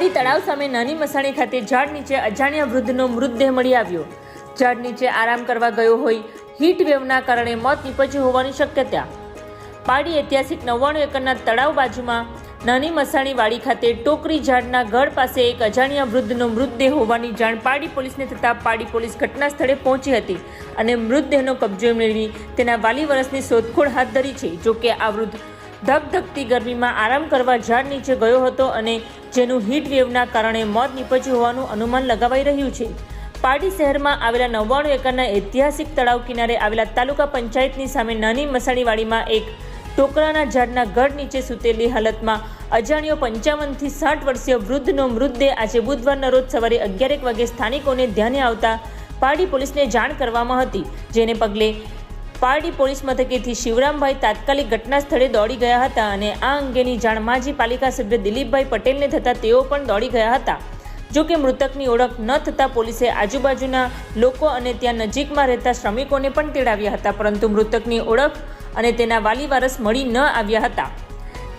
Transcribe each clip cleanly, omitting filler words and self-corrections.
પાડી તળાવ સામે નાની મસાણી ખાતે ઝાડ નીચે અજાણ્યા વૃદ્ધનો મૃતદેહ મળી આવ્યો। ઝાડ નીચે આરામ કરવા ગયો હોય હીટ વેવના કારણે મોત નીપજ્યું હોવાની શક્યતા। પાડી ઐતિહાસિક 99 એકરના તળાવ બાજુમાં નાની મસાણી વાડી ખાતે ટોકરી ઝાડના ગઢ પાસે એક અજાણ્યા વૃદ્ધનો મૃતદેહ હોવાની જાણ પાડી પોલીસને થતાં પાડી પોલીસ ઘટના સ્થળે પહોંચી હતી અને મૃતદેહનો કબજો મેળવી તેના વાલી વરસની શોધખોળ હાથ ધરી છે। જોકે આ વૃદ્ધ ધગધગતી ગરમીમાં આરામ કરવા ઝાડ નીચે ગયો હતો અને જેનું હીટ વેવના કારણે મોત નીપજ્યું હોવાનું અનુમાન લગાવાઈ રહ્યું છે। પાડી શહેરમાં આવેલા 99 એકરના ઐતિહાસિક તળાવ કિનારે આવેલા તાલુકા પંચાયતની સામે નાની મસાણીવાડીમાં એક ટોકરાના ઝાડના ગઢ નીચે સૂતેલી હાલતમાં અજાણ્યો 55 થી 60 વર્ષીય વૃદ્ધનો મૃતદેહ આજે બુધવારના રોજ સવારે 11 વાગે સ્થાનિકોને ધ્યાને આવતા પાડી પોલીસને જાણ કરવામાં હતી, જેને પગલે પારડી પોલીસ મથકેથી શિવરામભાઈ તાત્કાલિક ઘટના સ્થળે દોડી ગયા હતા અને આ અંગેની જાણ માજી પાલિકા સભ્ય દિલીપભાઈ પટેલને થતાં તેઓ પણ દોડી ગયા હતા। જોકે મૃતકની ઓળખ ન થતાં પોલીસે આજુબાજુના લોકો અને ત્યાં નજીકમાં રહેતા શ્રમિકોને પણ તેડાવ્યા હતા, પરંતુ મૃતકની ઓળખ અને તેના વાલી વારસ મળી ન આવ્યા હતા,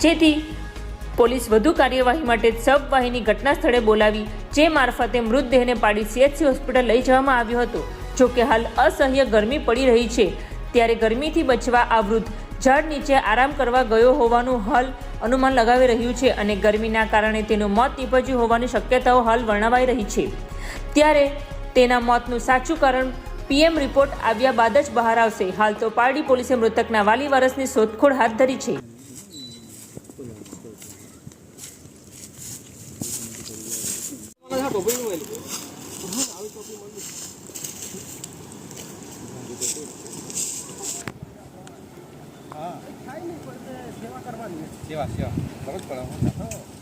જેથી પોલીસ વધુ કાર્યવાહી માટે સબ વાહિની ઘટના સ્થળે બોલાવી જે મારફતે મૃતદેહને પાડી CHC હોસ્પિટલ લઈ જવામાં આવ્યો હતો। જોકે હાલ અસહ્ય ગરમી પડી રહી છે, ત્યારે ગરમીથી બચવા આ વૃદ્ધ ઝાડ નીચે આરામ કરવા ગયો હોવાનું હાલ અનુમાન લગાવી રહ્યું છે અને ગરમીના કારણે તેનું મોત નીપજ્યું હોવાની શક્યતાઓ હાલ વર્ણવાઈ રહી છે। ત્યારે તેના મોતનું સાચું કારણ PM રિપોર્ટ આવ્યા બાદ જ બહાર આવશે। હાલ તો પારડી પોલીસે મૃતકના વાલી વારસની શોધખોળ હાથ ધરી છે। સેવા કરવાની સેવા કરવી જ પડે।